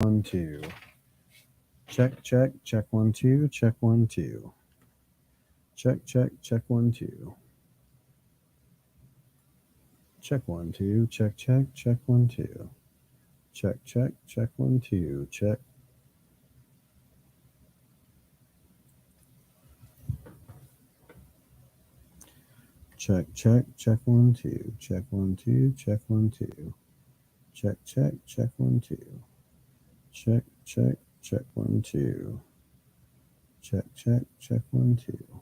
1 2. Check, check, check 1 2, check 1 2. Check, check, check 1 2. Check 1 2, check, check, check 1 2. Check, check, check 1 2. Check. Check, check, check 1 2. Check 1 2, check 1 2. Check, check, check 1 2. Check, check, check 1 2. Check, check, check 1 2.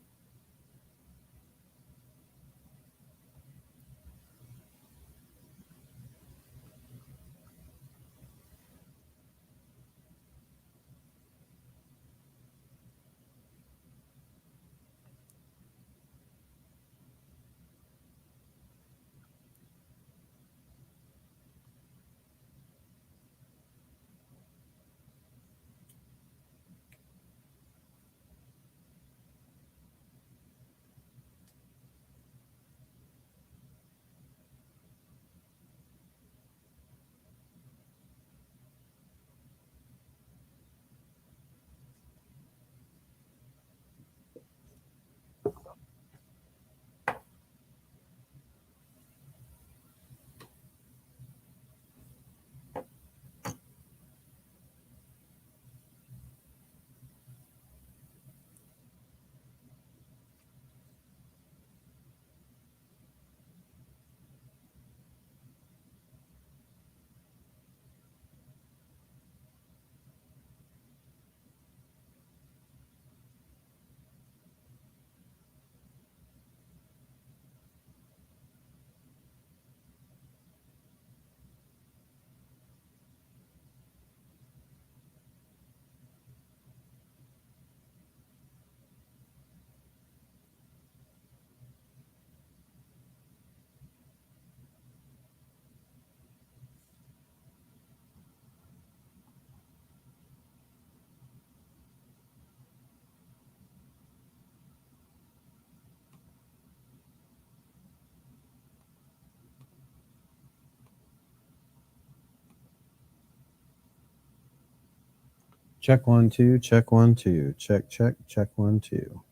Check 1 2, check 1 2. Check, check, check 1 2.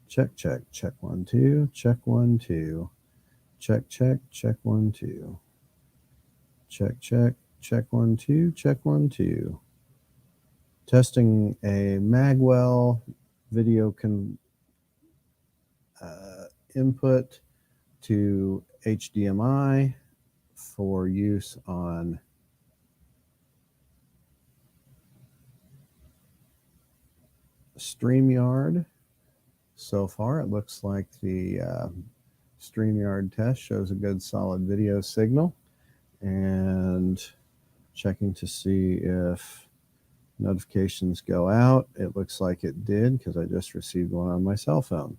Check, check, check 1 2. Check 1 2. Check, check, check 1 2. Check, check, check 1 2. Check 1 2. Testing a magwell video input to HDMI for use on StreamYard. So far, it looks like the StreamYard test shows a good solid video signal, and checking to see if notifications go out. It looks like it did because I just received one on my cell phone.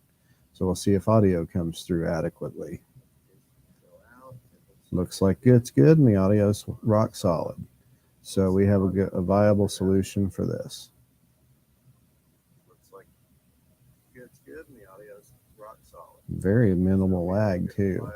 So we'll see if audio comes through adequately. Looks like it's good and the audio's rock solid. So we have a viable solution for this. Looks like it's good and the audio's rock solid. Very minimal lag too.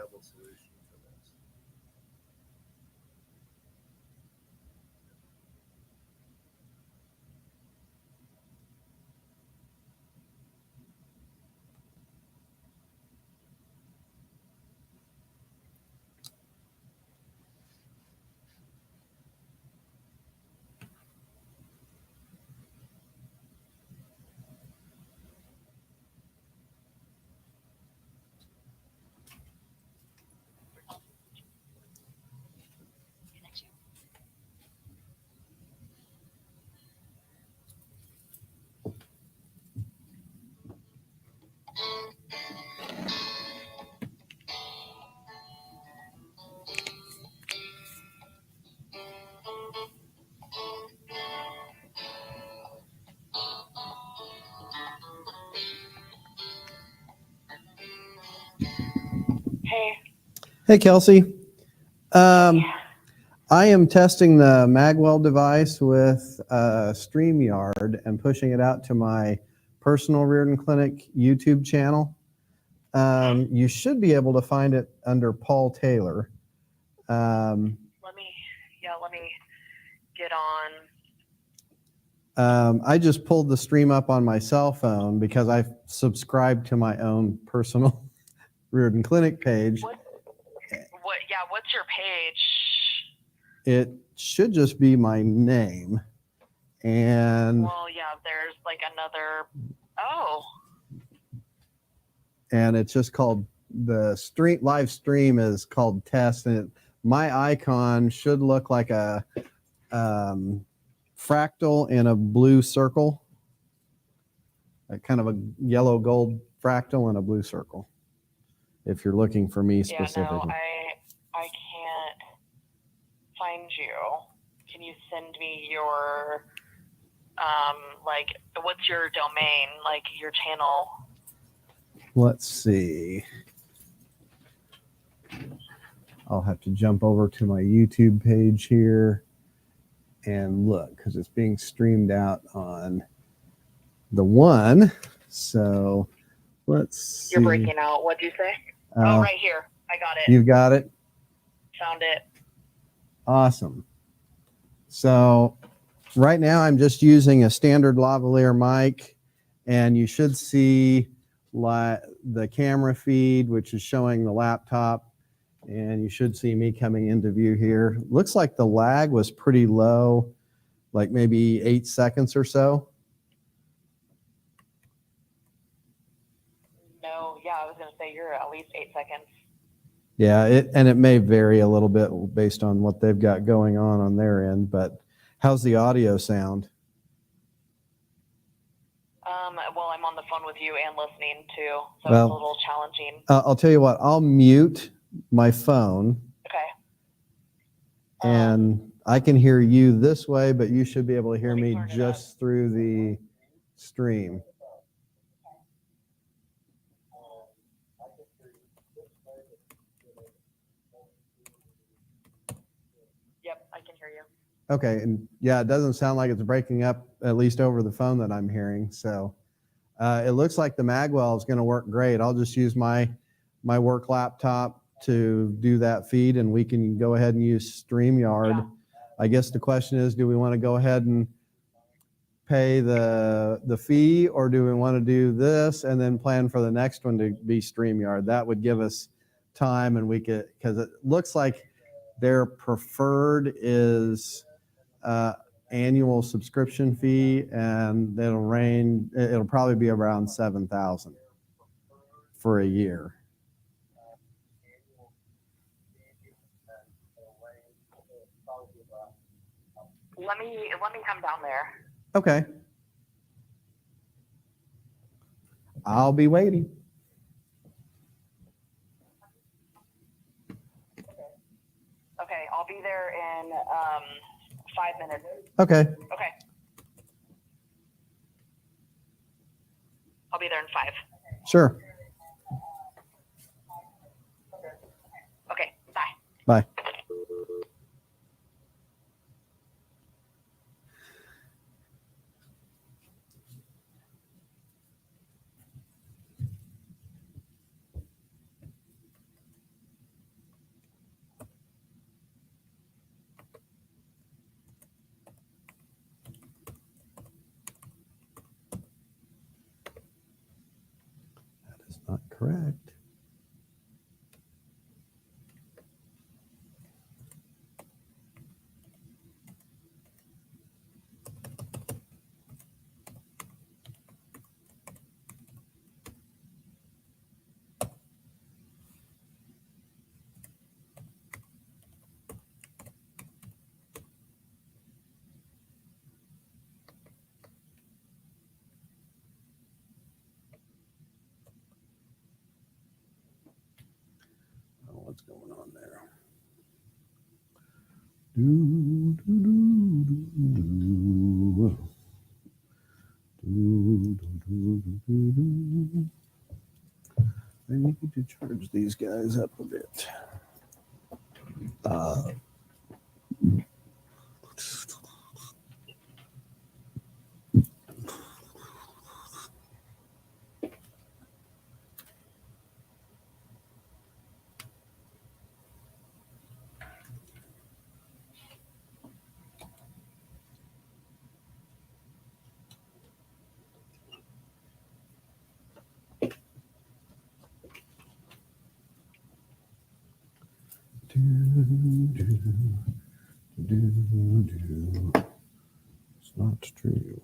Hey, Kelsey. I am testing the magwell device with StreamYard and pushing it out to my personal Reardon Clinic YouTube channel. You should be able to find it under Paul Taylor. Let me get on I just pulled the stream up on my cell phone because I've subscribed to my own personal Reardon Clinic page. Yeah, what's your page? It should just be my name. And well, yeah, there's like another. Oh. And it's just called the live stream is called test, and my icon should look like a fractal in a blue circle, a kind of a yellow gold fractal in a blue circle. If you're looking for me specifically. Yeah, no, I can't find you. Can you send me your like what's your domain, like your channel? Let's see. I'll have to jump over to my YouTube page here and look because it's being streamed out on the one. So let's see. You're breaking out. What'd you say? Oh, right here. I got it. You've got it? Found it. Awesome. So right now I'm just using a standard lavalier mic, and you should see the camera feed, which is showing the laptop, and you should see me coming into view here. Looks like the lag was pretty low, like maybe 8 seconds or so. No, yeah, I was going to say you're at least 8 seconds. Yeah, it may vary a little bit based on what they've got going on their end, but how's the audio sound? Well, I'm on the phone with you and listening too, so well, it's a little challenging. I'll tell you what, I'll mute my phone. Okay. And I can hear you this way, but you should be able to hear me just through the stream. Yep, I can hear you. Okay, and yeah, it doesn't sound like it's breaking up, at least over the phone that I'm hearing. So it looks like the magwell is going to work great. I'll just use my work laptop to do that feed, and we can go ahead and use StreamYard. Yeah. I guess the question is, do we want to go ahead and pay the fee, or do we want to do this and then plan for the next one to be StreamYard? That would give us time, and we could, because it looks like their preferred is annual subscription fee, and it'll probably be around $7,000 for a year. Let me come down there. Okay. I'll be waiting. Okay, I'll be there in 5 minutes. Okay. Okay. I'll be there in 5. Sure. Okay, bye. Bye. Not correct. What's going on there? I need to charge these guys up a bit. It's not true.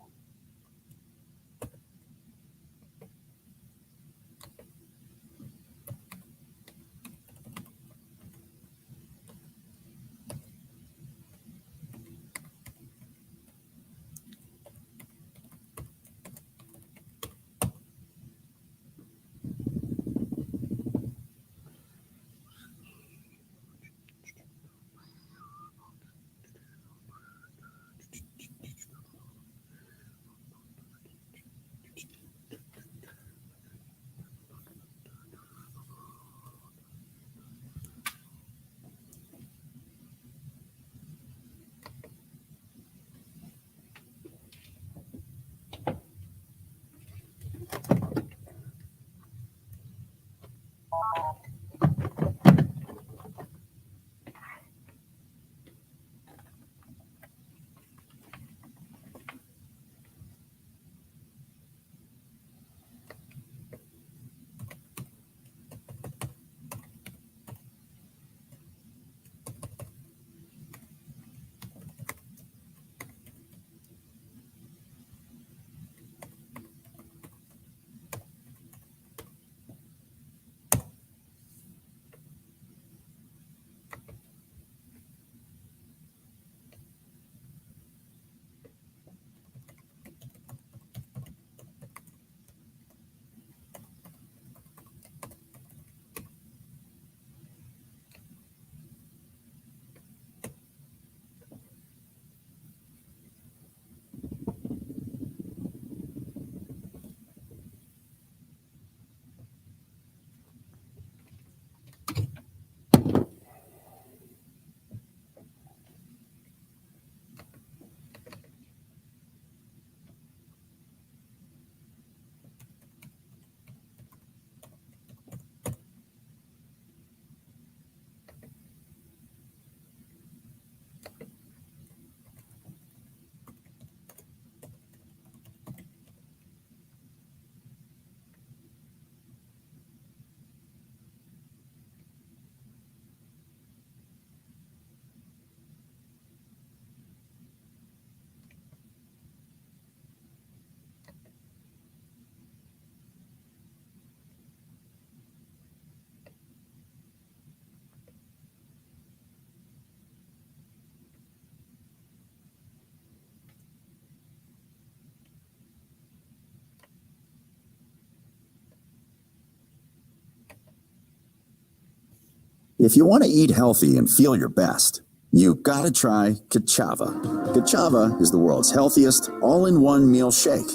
If you want to eat healthy and feel your best, you gotta try Kachava. Kachava is the world's healthiest all-in-one meal shake.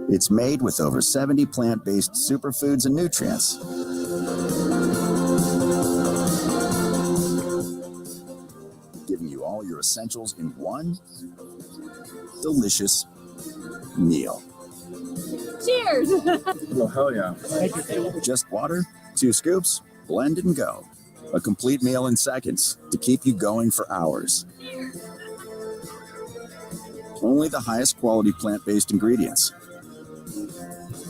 It's made with over 70 plant-based superfoods and nutrients. Giving you all your essentials in one delicious meal. Cheers! Oh, hell yeah. Just water, 2 scoops, blend and go. A complete meal in seconds to keep you going for hours. Only the highest quality plant-based ingredients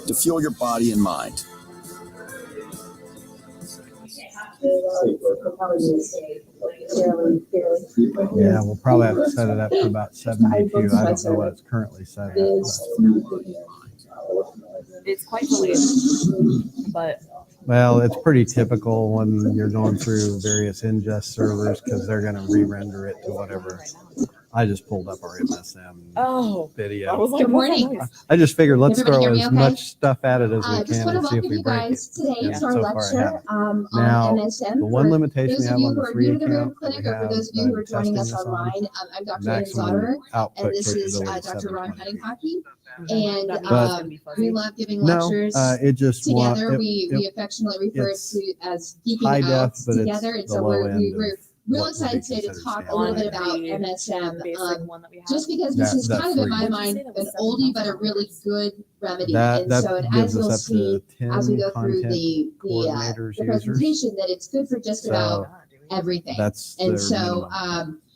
to fuel your body and mind. Yeah, we'll probably have to set it up to about 72. I don't know what it's currently set at. It's quite delayed, but Well, it's pretty typical when you're going through various ingest servers because they're going to re-render it to whatever. I just pulled up our MSM video. I was like, Good morning. I just figured let's Everybody throw hear me as okay? much stuff at it as we Just can want to and see if welcome we you break it. guys today Yeah, to our so far I lecture haven't. on Now, MSM. the one For limitation those we of have you on who the are free new to the account Room that we Clinic, or for have those of you who are joining us testing this on, online, I'm Dr. Ann maximum Zotterer, output and this is capability Dr. Ron 720. Huntinghockey. that And means we love giving No, lectures it just together. want, We affectionately refer it's to as geeking high out def, but together. it's And the so low we're end of real what would be excited today to considered talk a standard. little bit about The MSM. basic one that we have. Just because this is That kind of in my free. mind an oldie but a really good remedy. That And so, and as gives you'll us up see to 10 as we go through content the coordinators users. presentation, that it's good for just So about everything. that's And their so minimum.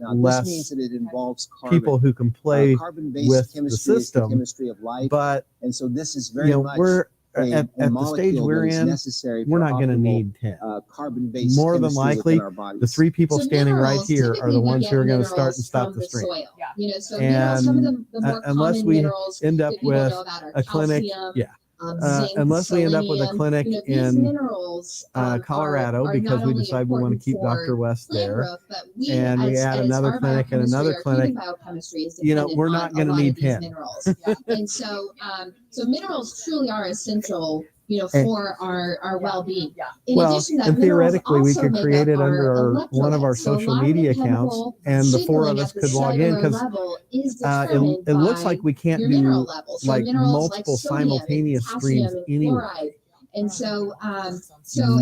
whatnot. less This means that it involves carbon. people who can play Carbon-based with the chemistry is the system. chemistry of life, But and so this is very much we're at the stage we're in, necessary we're for not going to optimal, need 10. carbon-based More than chemistry likely, within our bodies. the 3 people So standing right minerals, here are typically the we ones get who are going to start minerals and stop from the stream. soil. Yeah. You know, so minerals, some of the more unless common we minerals end that up people with know about are a clinic, calcium, yeah. zinc, Unless we end up with a selenium. clinic You know, these in minerals Colorado, are because not we only decide we want to important keep for Dr. West plant there, growth, but we and we add as another our clinic and biochemistry, another our clinic, human biochemistry is you know, dependent we're on not a going to lot need of these 10. minerals. And so, so minerals truly are essential, you know, And- for our well-being. Yeah. In Well, addition to that, and minerals theoretically, we also could make create up it under one of our electrolytes. So a social lot of the media accounts, chemical and the 4 of signaling us at the could log in, cellular because level is determined it looks by like we can't your mineral do levels. So like minerals multiple like sodium and simultaneous potassium streams and anyway. fluoride. And so,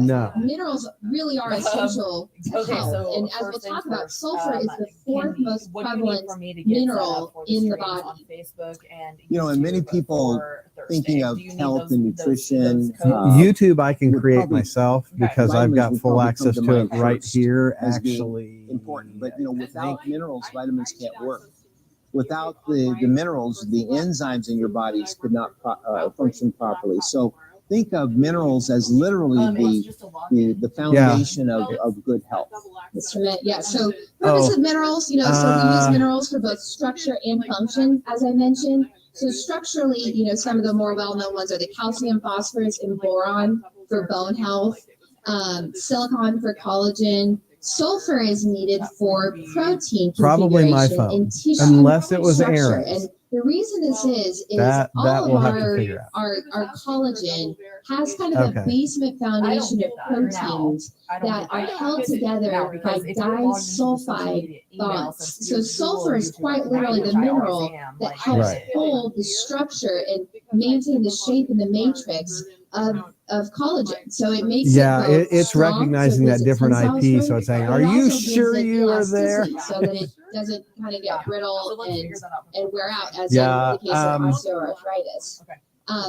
No. minerals really are essential to Okay, health. so and as we'll first talk things about, first, sulfur is the fourth most what do you need prevalent for me to get set mineral up for in the streams body. on Facebook and You know, and many YouTube people for thinking Thursday? of Do you need health and those nutrition, codes? YouTube I can would create probably- myself Okay. because I've vitamins got would full probably access come to to it mind right first here. as being Actually, important. But you know, without minerals, vitamins can't work. Without the minerals, the enzymes in your bodies could not function properly. So think of minerals as literally the foundation of good health. Yeah. So purpose of minerals, you know, so we use minerals for both structure and function, as I mentioned. So structurally, you know, some of the more well-known ones are the calcium, phosphorus, and boron for bone health, silicon for collagen. Sulfur is needed for protein Probably my configuration phone, and tissue unless it was structure. Aaron's. And the reason this is That all we'll of have to figure out. our collagen has kind of a basement foundation of proteins that are held together by disulfide bonds. So sulfur is quite literally the mineral that helps hold the structure and maintain the shape and the matrix of collagen. So it makes it's strong, recognizing so that different IP. So it's saying, but are it you also gives sure it you are there? elasticity so that it doesn't kind of get brittle and wear out, as Yeah, in the case of osteoarthritis.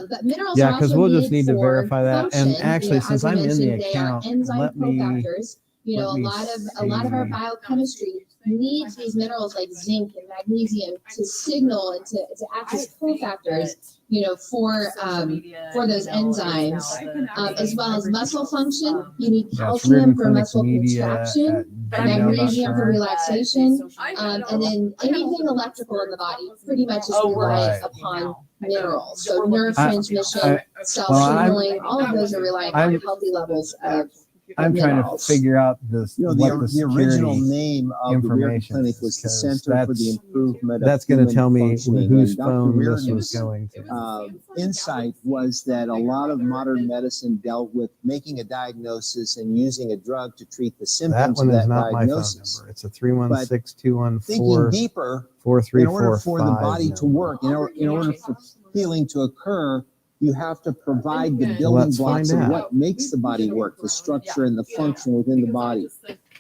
But minerals Yeah, are because also we'll just need to for verify that. function. And actually, You know, since as we I'm in the mentioned, they are account, enzyme let me cofactors. You know, a lot of our biochemistry needs these minerals like zinc and magnesium to signal and to act as cofactors, you know, for those enzymes, as well as muscle function. You need calcium for muscle contraction, magnesium for relaxation, and then anything electrical in the body pretty much is reliant upon minerals. So nerve transmission, cell signaling, all of those are reliant on healthy levels of I'm trying to minerals. figure out this. You know, the original name of the Weird information Clinic was the is, Center for the Improvement that's of going to Human tell me Functioning. whose And Dr. phone this Reardon's, was going to. Insight was that a lot of modern medicine dealt with making a diagnosis and using a drug to treat the That symptoms one of is that not my phone diagnosis. number. It's a 316-214-4345. Thinking deeper, in order for the body to work, in order for healing to occur, you have to provide the building blocks of what makes the body work, the structure and the function within the body.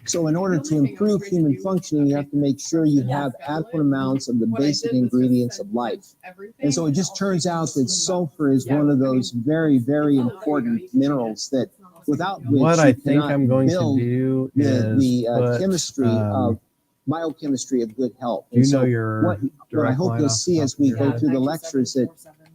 So in order to improve human functioning, you have to make sure you have adequate amounts of the basic ingredients of life. And so it just turns out that sulfur is one of those very, very important minerals that without which what you I think cannot I'm going build to do the is chemistry of biochemistry of good health. Do you And know so your what I direct hope line you'll off the see top as of we your go head? through the lectures that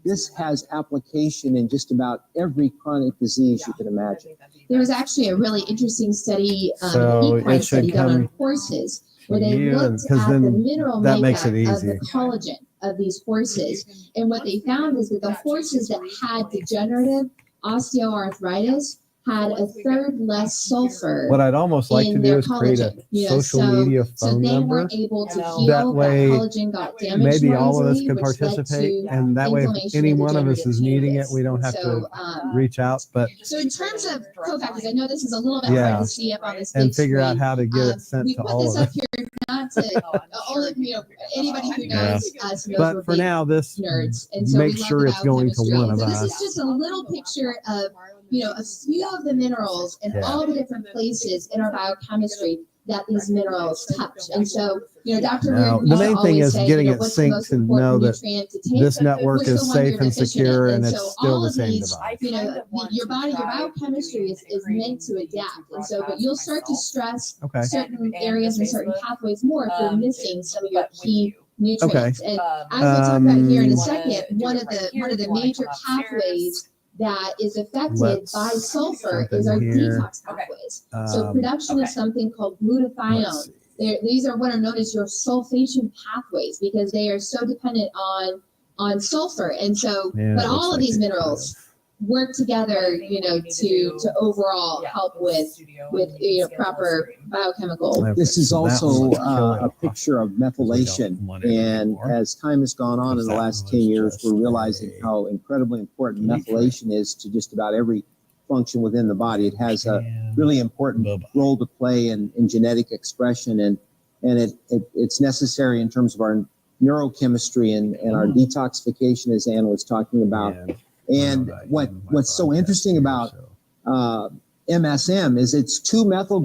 this has application in just about every chronic disease you can imagine. There was actually a really interesting study, So equine it should study done on come horses, where they you, looked because at the then mineral that makeup makes it of easy. the collagen of these horses. And what they found is that the horses that had degenerative osteoarthritis had a third less sulfur. What I'd almost like to in do their is create a collagen, you know, social so- media So phone they number. weren't able to heal That way, collagen got damaged Maybe more all of us easily, could which led participate, to and that way, if inflammation any and one of us is degenerative needing it, changes. we don't have to So, reach out. But so in terms of cofactors, I know this is a little bit Yeah. hard to see up on this and big figure out screen. how to get it sent We to put all this of up us. here not to only, you know, anybody who knows us knows we're But for big now, this nerds, and so make we love sure the it's going to biochemistry. one of So this us. is just a little picture of, you know, a few of the minerals and Yeah. all the different places in our biochemistry that these minerals touch. And so, you know, Dr. Now, Reardon the used to main thing always is say, getting you know, it what's the synced most to know important that nutrient to take? this network What's the is one safe you're and deficient secure, in? and And it's so still all the of same these, device. you know, your body, your biochemistry is meant to adapt. And so, but you'll start to stress Okay. certain areas and certain pathways more if you're missing some of your key nutrients. And as we'll talk about here in a second, one of the major pathways that is affected Let's by sulfur jump in is our here. detox pathways. So production of something called glutathione. Let's see. These are what are known as your sulfation pathways because they are so dependent on sulfur. And so, And but it all looks of like these it minerals work together, you know, to overall help with proper biochemical. Okay, This is so that also one, let's kill it a off, picture of 'cause we don't methylation. want it And anymore, as time has gone on in because the that last was 10 years, just we're realizing a how incredibly important leaf methylation is to just about every function within the body. It has a and really important bye-bye. role to play in genetic expression, and it's necessary in terms of our neurochemistry and our detoxification, as Ann was talking about. And what's so interesting about MSM is it's 2-methyl